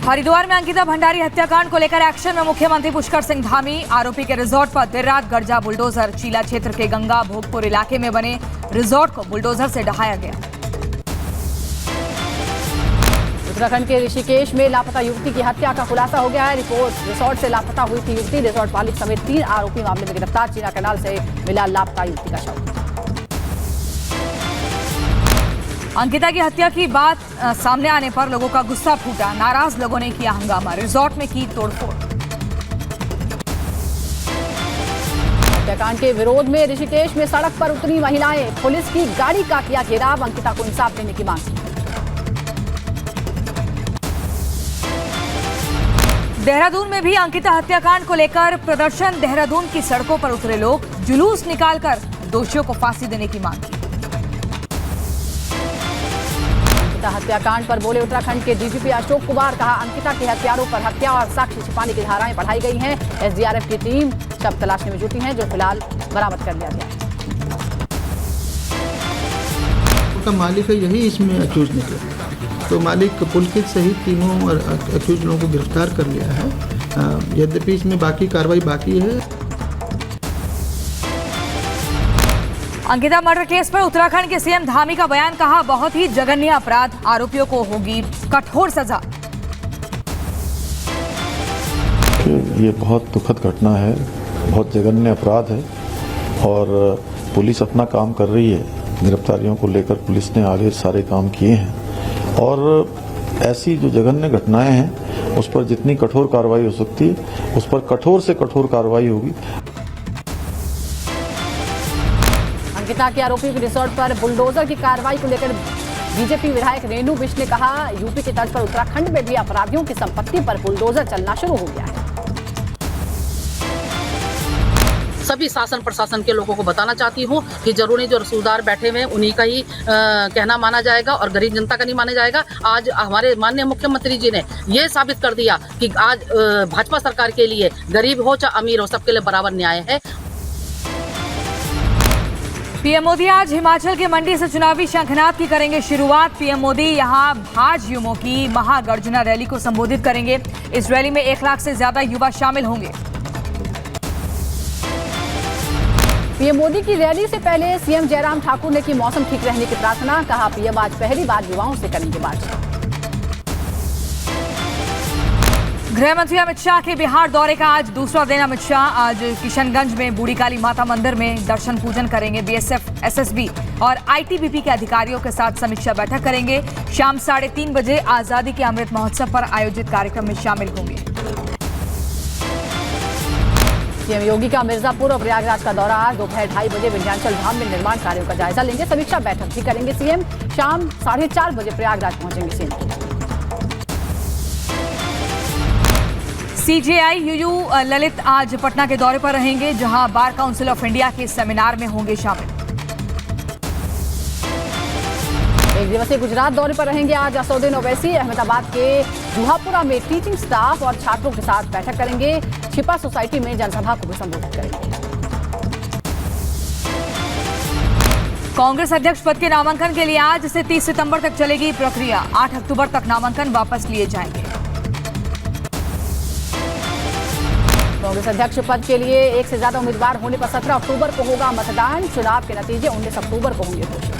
हरिद्वार में अंकिता भंडारी हत्याकांड को लेकर एक्शन में मुख्यमंत्री पुष्कर सिंह धामी। आरोपी के रिजॉर्ट पर देर रात गरजा बुलडोजर। चीला क्षेत्र के गंगा भोगपुर इलाके में बने रिजॉर्ट को बुलडोजर से ढहाया गया। उत्तराखंड के ऋषिकेश में लापता युवती की हत्या का खुलासा हो गया है। रिसोर्ट से लापता हुई थी युवती। रिसोर्ट मालिक समेत 3 आरोपी मामले में गिरफ्तार। चीना कैनाल से मिला लापता युवती का शव। अंकिता की हत्या की बात सामने आने पर लोगों का गुस्सा फूटा। नाराज लोगों ने किया हंगामा। रिजॉर्ट में की तोड़फोड़। हत्याकांड के विरोध में ऋषिकेश में सड़क पर उतरी महिलाएं। पुलिस की गाड़ी का किया घेराव। अंकिता को इंसाफ देने की मांग की। देहरादून में भी अंकिता हत्याकांड को लेकर प्रदर्शन। देहरादून की सड़कों पर उतरे लोग। जुलूस निकालकर दोषियों को फांसी देने की मांग की। अंकिता हत्याकांड पर बोले उत्तराखंड के डीजीपी अशोक कुमार। कहा, अंकिता के हत्यारों पर हत्या और साक्ष्य छिपाने की धाराएं बढ़ाई गई हैं। एसडीआरएफ की टीम शव तलाशने में जुटी है, जो फिलहाल बरामद कर लिया गया है। का मालिक है, यही इसमें अक्यूज निकला। तो मालिक पुलकित सहित तीनों अक्यूज लोगों को गिरफ्तार कर लिया है। यद्यपि इसमें बाकी कार्रवाई बाकी है। अंकिता मर्डर केस पर उत्तराखंड के सीएम धामी का बयान। कहा, बहुत ही जघन्य अपराध। आरोपियों को होगी कठोर सजा। ये बहुत दुखद घटना है, बहुत जघन्य अपराध है और पुलिस अपना काम कर रही है। गिरफ्तारियों को लेकर पुलिस ने आगे सारे काम किए हैं और ऐसी जो जघन्य घटनाएं हैं उस पर जितनी कठोर कार्रवाई हो सकती है उस पर कठोर से कठोर कार्रवाई होगी। अंकिता के आरोपी के रिसोर्ट पर बुलडोजर की कार्रवाई को लेकर बीजेपी विधायक रेणु बिष्ट ने कहा, यूपी की तर्ज पर उत्तराखंड में भी अपराधियों की संपत्ति पर बुलडोजर चलना शुरू हो गया है। सभी शासन प्रशासन के लोगों को बताना चाहती हूँ कि जरूरी जो रसूलदार बैठे हुए हैं उन्हीं का ही कहना माना जाएगा और गरीब जनता का नहीं माना जाएगा। आज हमारे माननीय मुख्यमंत्री जी ने ये साबित कर दिया कि आज भाजपा सरकार के लिए गरीब हो चाहे अमीर हो सबके लिए बराबर न्याय है। पीएम मोदी आज हिमाचल के मंडी से चुनावी शंखनाद की करेंगे शुरुआत। पीएम मोदी यहां भाजयुमो की महागर्जना रैली को संबोधित करेंगे। इस रैली में 1 लाख से ज्यादा युवा शामिल होंगे। पीएम मोदी की रैली से पहले सीएम जयराम ठाकुर ने की मौसम ठीक रहने की प्रार्थना। कहा, पीएम आज पहली बार युवाओं से करेंगे बातचीत। गृह मंत्री अमित शाह के बिहार दौरे का आज दूसरा दिन। अमित शाह आज किशनगंज में बूढ़ी काली माता मंदिर में दर्शन पूजन करेंगे। बीएसएफ, एसएसबी और आईटीबीपी के अधिकारियों के साथ समीक्षा बैठक करेंगे। शाम 3:30 बजे आजादी के अमृत महोत्सव पर आयोजित कार्यक्रम में शामिल होंगे। सीएम योगी का मिर्जापुर और प्रयागराज का दौरा। आज दोपहर 2:30 बजे विंध्याचल धाम में निर्माण कार्यों का जायजा लेंगे। समीक्षा बैठक भी करेंगे सीएम। शाम 4:30 बजे प्रयागराज पहुंचेंगे सीएम। सीजेआई यूयू ललित आज पटना के दौरे पर रहेंगे, जहां बार काउंसिल ऑफ इंडिया के सेमिनार में होंगे शामिल। 1 दिवसीय गुजरात दौरे पर रहेंगे आज असदुद्दीन ओवैसी। अहमदाबाद के जुहापुरा में टीचिंग स्टाफ और छात्रों के साथ बैठक करेंगे। छिपा सोसाइटी में जनसभा को भी संबोधित करेंगे। कांग्रेस अध्यक्ष पद के नामांकन के लिए आज से 30 सितंबर तक चलेगी प्रक्रिया। 8 अक्टूबर तक नामांकन वापस लिए जाएंगे। कांग्रेस अध्यक्ष पद के लिए 1 से ज्यादा उम्मीदवार होने पर 17 अक्टूबर को होगा मतदान। चुनाव के नतीजे 19 अक्टूबर को होंगे घोषित।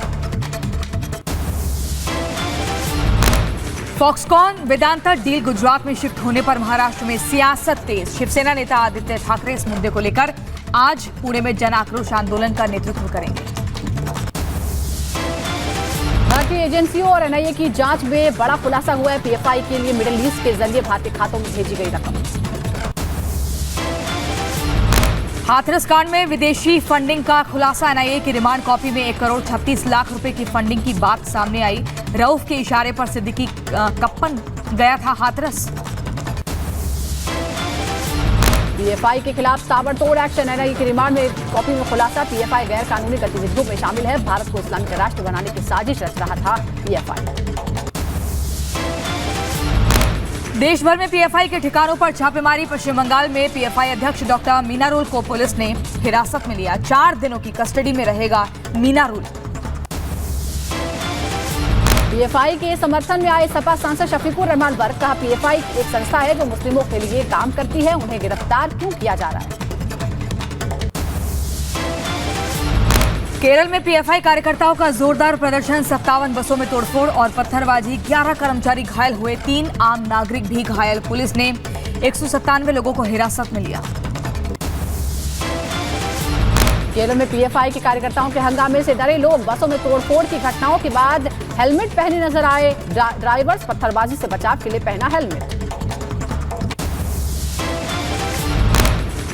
फॉक्सकॉन वेदांता डील गुजरात में शिफ्ट होने पर महाराष्ट्र में सियासत तेज। शिवसेना नेता आदित्य ठाकरे इस मुद्दे को लेकर आज पुणे में जन आक्रोश आंदोलन का नेतृत्व करेंगे। भारतीय एजेंसियों और एनआईए की जांच में बड़ा खुलासा हुआ है। पीएफआई के लिए मिडिल ईस्ट के जरिए भारतीय खातों में भेजी गई रकम। हाथरस कांड में विदेशी फंडिंग का खुलासा। एनआईए की रिमांड कॉपी में 1 करोड़ 36 लाख रुपए की फंडिंग की बात सामने आई। रऊफ के इशारे पर सिद्दीकी कप्पन गया था हाथरस। पीएफआई के खिलाफ ताबड़तोड़ एक्शन। एनआईए की रिमांड में कॉपी में खुलासा। पीएफआई गैर कानूनी गतिविधियों में शामिल है। भारत को इस्लामिक राष्ट्र बनाने की साजिश रच रहा था पीएफआई। देश भर में पीएफआई के ठिकानों पर छापेमारी। पश्चिम बंगाल में पीएफआई अध्यक्ष डॉक्टर मीनारुल को पुलिस ने हिरासत में लिया। 4 दिनों की कस्टडी में रहेगा मीनारुल। पीएफआई के समर्थन में आए सपा सांसद शफीकुर रहमान वर्क, कहा पीएफआई एक संस्था है जो मुस्लिमों के लिए काम करती है, उन्हें गिरफ्तार क्यों किया जा रहा है। केरल में पीएफआई कार्यकर्ताओं का जोरदार प्रदर्शन, 57 बसों में तोड़फोड़ और पत्थरबाजी, 11 कर्मचारी घायल हुए, 3 आम नागरिक भी घायल। पुलिस ने 197 लोगों को हिरासत में लिया। केरल में पीएफआई के कार्यकर्ताओं के हंगामे से डरे लोग, बसों में तोड़फोड़ की घटनाओं के बाद हेलमेट पहने नजर आए ड्राइवर्स, पत्थरबाजी से बचाव के लिए पहना हेलमेट।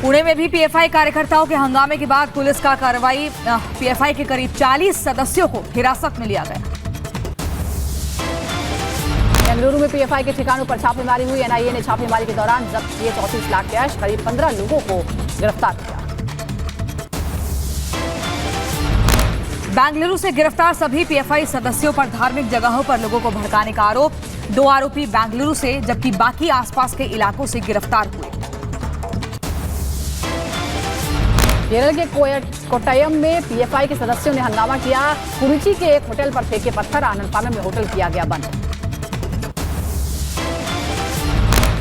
पुणे में भी पीएफआई कार्यकर्ताओं के हंगामे के बाद पुलिस का कार्रवाई, पीएफआई के करीब 40 सदस्यों को हिरासत में लिया गया। बेंगलुरु में पीएफआई के ठिकानों पर छापेमारी हुई, एनआईए ने छापेमारी के दौरान जब्त किए 34 लाख कैश, करीब 15 लोगों को गिरफ्तार किया। बेंगलुरु से गिरफ्तार सभी पीएफआई सदस्यों पर धार्मिक जगहों पर लोगों को भड़काने का आरोप, 2 आरोपी बेंगलुरु से जबकि बाकी आसपास के इलाकों से गिरफ्तार हुए। केरल के कोट्टयम में पीएफआई के सदस्यों ने हंगामा किया, कुरुची के एक होटल पर फेंके पत्थर, आनंदपालम में होटल किया गया बंद।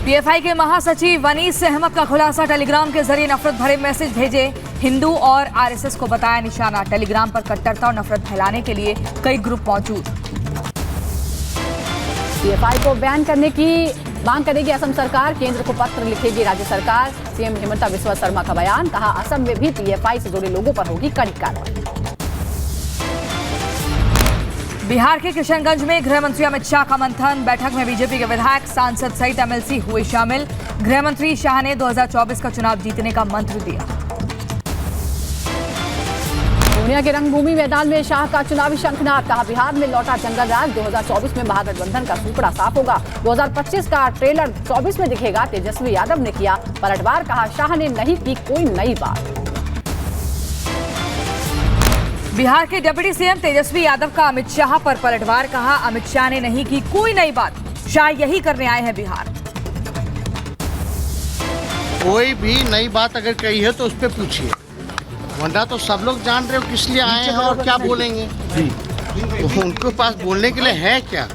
पीएफआई के महासचिव वनीस अहमद का खुलासा, टेलीग्राम के जरिए नफरत भरे मैसेज भेजे, हिंदू और आरएसएस को बताया निशाना। टेलीग्राम पर कट्टरता और नफरत फैलाने के लिए कई ग्रुप मौजूद। पीएफआई को बैन करने की मांग करेगी असम सरकार, केंद्र को पत्र लिखेगी राज्य सरकार। सीएम हिमंता बिस्वा शर्मा का बयान, कहा असम में भी पीएफआई से जुड़े लोगों पर होगी कड़ी कार्रवाई। बिहार के किशनगंज में गृह मंत्री अमित शाह का मंथन, बैठक में बीजेपी के विधायक, सांसद सहित एमएलसी हुए शामिल। गृह मंत्री शाह ने 2024 का चुनाव जीतने का मंत्र दिया। पूर्णिया के रंगभूमि मैदान में शाह का चुनावी शंखनाद, कहा बिहार में लौटा जंगल राज, 2024 में महागठबंधन का सुपड़ा साफ होगा। 2025 का ट्रेलर 24 में दिखेगा, तेजस्वी यादव ने किया पलटवार, कहा शाह ने नहीं की कोई नई बात। बिहार के डिप्टी सीएम तेजस्वी यादव का अमित शाह पर पलटवार, कहा अमित शाह ने नहीं की कोई नई बात, शाह यही करने आए हैं बिहार। कोई भी नई बात अगर कही है तो उस पर पूछिए, वरना तो सब लोग जान रहे हो किस लिए आए हैं और क्या बोलेंगे। तो उनके पास बोलने के लिए है क्या।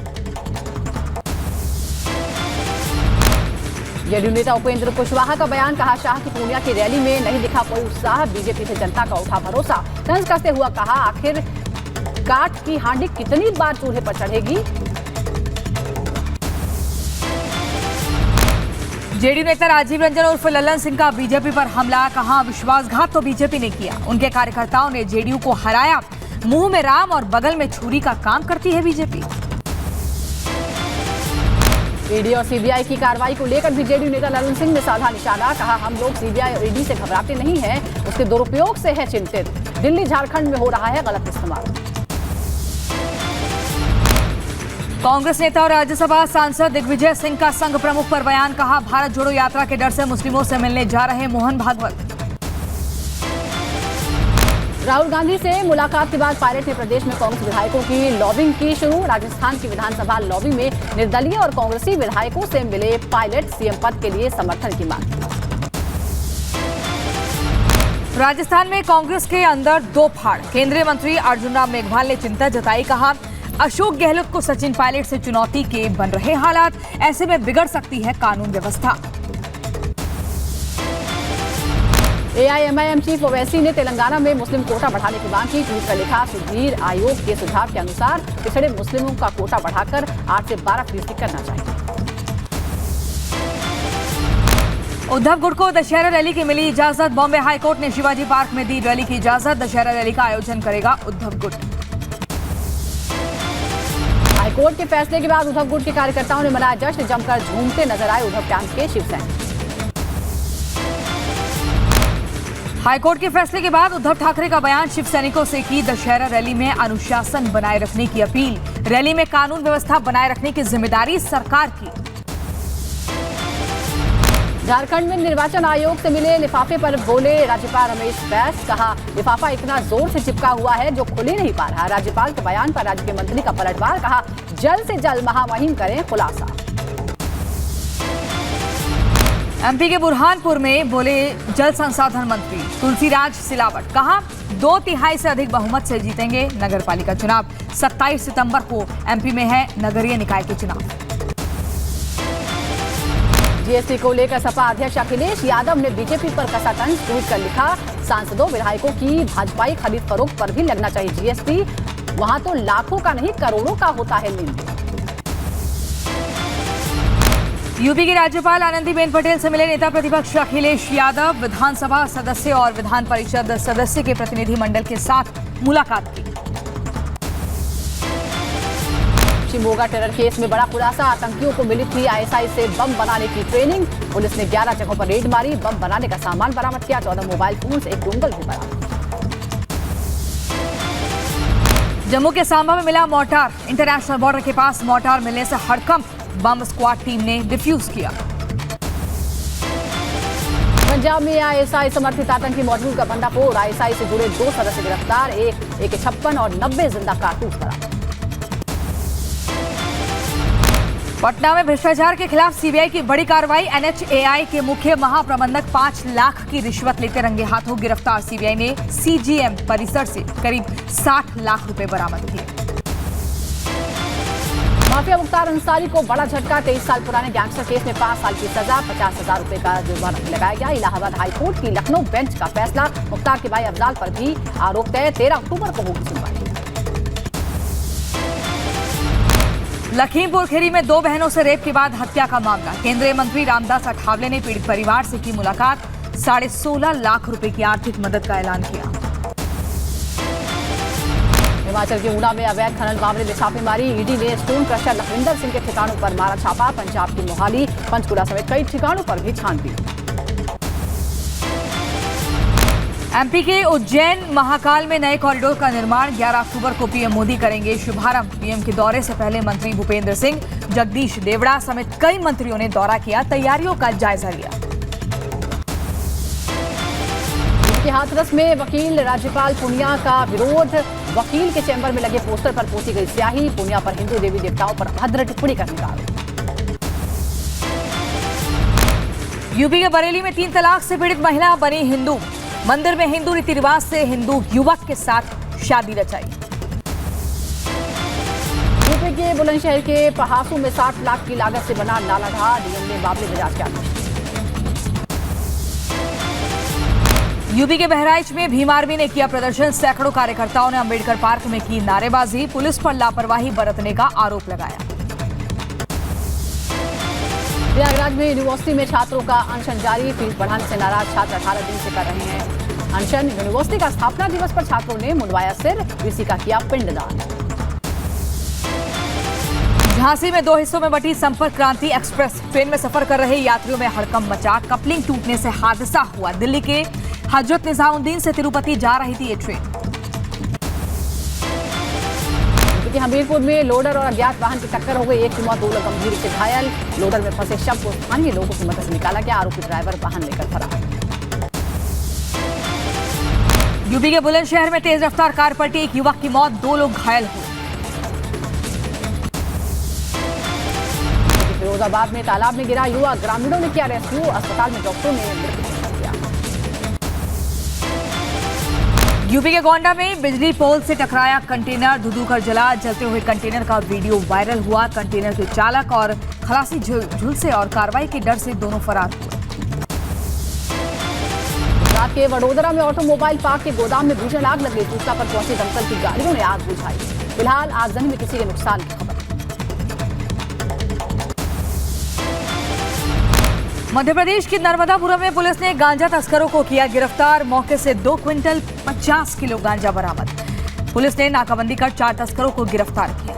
जदयू नेता उपेंद्र कुशवाहा का बयान, कहा शाह की पूर्णिया की रैली में नहीं दिखा कोई उत्साह, बीजेपी से जनता का उठा भरोसा। तंज कसते हुआ कहा आखिर काठ की हांडी कितनी बार चूल्हे पर चढ़ेगी। जेडीयू नेता राजीव रंजन उर्फ लल्लन सिंह का बीजेपी पर हमला, कहा विश्वासघात तो बीजेपी ने किया, उनके कार्यकर्ताओं ने जेडीयू को हराया, मुंह में राम और बगल में छुरी का काम करती है बीजेपी। ईडी और सीबीआई की कार्रवाई को लेकर भी जेडीयू नेता लल्लन सिंह ने साधा निशाना, कहा हम लोग सीबीआई और ईडी से घबराते नहीं हैं, उसके दुरुपयोग से है चिंतित। दिल्ली झारखंड में हो रहा है गलत इस्तेमाल। कांग्रेस नेता और राज्यसभा सांसद दिग्विजय सिंह का संघ प्रमुख पर बयान, कहा भारत जोड़ो यात्रा के डर से मुस्लिमों से मिलने जा रहे मोहन भागवत। राहुल गांधी से मुलाकात के बाद पायलट ने प्रदेश में कांग्रेस विधायकों की लॉबिंग की शुरू, राजस्थान की विधानसभा लॉबी में निर्दलीय और कांग्रेसी विधायकों से मिले पायलट, सीएम पद के लिए समर्थन की मांग। राजस्थान में कांग्रेस के अंदर 2 फाड़, केंद्रीय मंत्री अर्जुन राम मेघवाल ने चिंता जताई, कहा अशोक गहलोत को सचिन पायलट से चुनौती के बन रहे हालात, ऐसे में बिगड़ सकती है कानून व्यवस्था। एआईएमआईएम चीफ ओवैसी ने तेलंगाना में मुस्लिम कोटा बढ़ाने की मांग की, ट्वीट कर लिखा सुधीर आयोग के सुझाव के अनुसार पिछड़े मुस्लिमों का कोटा बढ़ाकर 8 से 12% करना चाहिए। उद्धव गुट को दशहरा रैली की मिली इजाजत, बॉम्बे हाईकोर्ट ने शिवाजी पार्क में दी रैली की इजाजत, दशहरा रैली का आयोजन करेगा उद्धव गुट। हाईकोर्ट के फैसले के बाद उद्धव गुट के कार्यकर्ताओं ने मनाया जश्न, जमकर झूमते नजर आए उद्धव कैंप के शिवसैनिक। हाईकोर्ट के फैसले के बाद उद्धव ठाकरे का बयान, शिव सैनिकों से की दशहरा रैली में अनुशासन बनाए रखने की अपील, रैली में कानून व्यवस्था बनाए रखने की जिम्मेदारी सरकार की। झारखंड में निर्वाचन आयोग से मिले लिफाफे पर बोले राज्यपाल रमेश बैस, कहा लिफाफा इतना जोर से चिपका हुआ है जो खुल ही नहीं पा रहा। राज्यपाल के बयान पर राज्य के मंत्री का पलटवार, कहा जल्द से जल्द महामहिम करें खुलासा। एमपी के बुरहानपुर में बोले जल संसाधन मंत्री तुलसीराज सिलावट, कहा 2/3 से अधिक बहुमत से जीतेंगे नगर पालिका चुनाव। 27 सितंबर को एमपी में है नगरीय निकाय के चुनाव। जीएसटी को लेकर सपा अध्यक्ष अखिलेश यादव ने बीजेपी पर कसा तंज। ट्वीट कर लिखा, सांसदों विधायकों की भाजपाई खरीद फरोख्त पर भी लगना चाहिए जीएसटी। वहां तो लाखों का नहीं करोड़ों का होता है लेन देन। यूपी की राज्यपाल आनंदीबेन पटेल से मिले नेता प्रतिपक्ष अखिलेश यादव। विधानसभा सदस्य और विधान परिषद सदस्य के प्रतिनिधि मंडल के साथ मुलाकात की। शिमोगा टेरर केस में बड़ा खुलासा, आतंकियों को मिली थी आईएसआई से बम बनाने की ट्रेनिंग। पुलिस ने 11 जगहों पर रेड मारी, बम बनाने का सामान बरामद किया। 14 मोबाइल फोन से 1 डोंगल भी बरामद। जम्मू के सांबा में मिला मोर्टार। इंटरनेशनल बॉर्डर के पास मोर्टार मिलने से हड़कंप, बम स्क्वाड टीम ने डिफ्यूज किया। पंजाब में आईएसआई समर्थित आतंकी मॉड्यूल का भंडाफोड़। आईएसआई से जुड़े 2 सदस्य गिरफ्तार, एक AK-56 और 90 जिंदा कारतूस बरामद। पटना में भ्रष्टाचार के खिलाफ सीबीआई की बड़ी कार्रवाई। NHAI के मुख्य महाप्रबंधक 5 लाख की रिश्वत लेते रंगे हाथों गिरफ्तार। सीबीआई ने CGM परिसर से करीब 60 लाख रुपए बरामद किए। माफिया मुख्तार अंसारी को बड़ा झटका। 23 साल पुराने गैंगस्टर केस में 5 साल की सजा, 50,000 रुपए का जुर्माना भी लगाया गया। इलाहाबाद हाईकोर्ट की लखनऊ बेंच का फैसला। मुख्तार के भाई अफजाल पर भी आरोप तय। 13 अक्टूबर को होगी सुनवाई। लखीमपुर खीरी में 2 बहनों से रेप के बाद हत्या का मामला। केंद्रीय मंत्री रामदास अठावले ने पीड़ित परिवार से की मुलाकात। 16.5 लाख रुपए की आर्थिक मदद का ऐलान किया। हिमाचल के ऊना में अवैध खनन मामले में छापेमारी। ईडी ने स्टोन क्रशर लखविंदर सिंह के ठिकानों पर मारा छापा। पंजाब की मोहाली, पंचकुला समेत कई ठिकानों पर भी छानबीन। एमपी के उज्जैन महाकाल में नए कॉरिडोर का निर्माण। 11 अक्टूबर को पीएम मोदी करेंगे शुभारंभ। पीएम के दौरे से पहले मंत्री भूपेंद्र सिंह, जगदीश देवड़ा समेत कई मंत्रियों ने दौरा किया, तैयारियों का जायजा लिया। के हाथरस में वकील राज्यपाल पूनिया का विरोध। वकील के चैम्बर में लगे पोस्टर पर पोती गई स्याही। पूनिया पर हिंदू देवी देवताओं पर अभद्र टिप्पणी करने का आरोप। यूपी के बरेली में 3 तलाक से पीड़ित महिला बनी हिंदू। मंदिर में हिंदू रीति रिवाज से हिंदू युवक के साथ शादी रचाई। यूपी के बुलंदशहर के पहासू में 60 लाख की लागत से बना नाला ढा। डीएम ने मामले में जांच के आदेश। यूपी के बहराइच में भीम आर्मी ने किया प्रदर्शन। सैकड़ों कार्यकर्ताओं ने अंबेडकर पार्क में की नारेबाजी। पुलिस पर लापरवाही बरतने का आरोप लगाया। प्रयागराज में यूनिवर्सिटी में छात्रों का अनशन जारी। फीस बढ़ाने से नाराज छात्र 18 दिन से कर रहे हैं अनशन। यूनिवर्सिटी का स्थापना दिवस पर छात्रों ने मुंडवाया सिर। वीसी का किया पिंडदान। झांसी में 2 हिस्सों में बटी संपर्क क्रांति एक्सप्रेस। ट्रेन में सफर कर रहे यात्रियों में हड़कंप मचा। कपलिंग टूटने से हादसा हुआ। दिल्ली के हजरत निजामुद्दीन से तिरुपति जा रही थी ये ट्रेन। हमीरपुर में लोडर और अज्ञात वाहन की टक्कर हो गई। 1 की मौत, 2 लोग गंभीर से घायल। लोडर में फंसे शव को स्थानीय लोगों की मदद से निकाला गया। आरोपी ड्राइवर वाहन लेकर फरार। यूपी के बुलंदशहर में तेज रफ्तार कार पलटी। 1 युवक की मौत, 2 लोग घायल हुए। फिरोजाबाद में तालाब में गिरा युवक। ग्रामीणों ने किया रेस्क्यू। अस्पताल में डॉक्टरों ने मृत घोषित किया। यूपी के गोंडा में बिजली पोल से टकराया कंटेनर। धुधुकर जला। जलते हुए कंटेनर का वीडियो वायरल हुआ। कंटेनर के चालक और खलासी झुलसे और कार्रवाई के डर से दोनों फरार हुए। गुजरात के वडोदरा में ऑटोमोबाइल पार्क के गोदाम में भीषण आग लग गई। सूचना पर पहुंची दमकल की गाड़ियों ने आग बुझाई। फिलहाल आगजनी में किसी के नुकसान की खबर। मध्य प्रदेश के नर्मदापुरम में पुलिस ने गांजा तस्करों को किया गिरफ्तार। मौके से 2 क्विंटल 50 किलो गांजा बरामद। पुलिस ने नाकाबंदी कर 4 तस्करों को गिरफ्तार किया।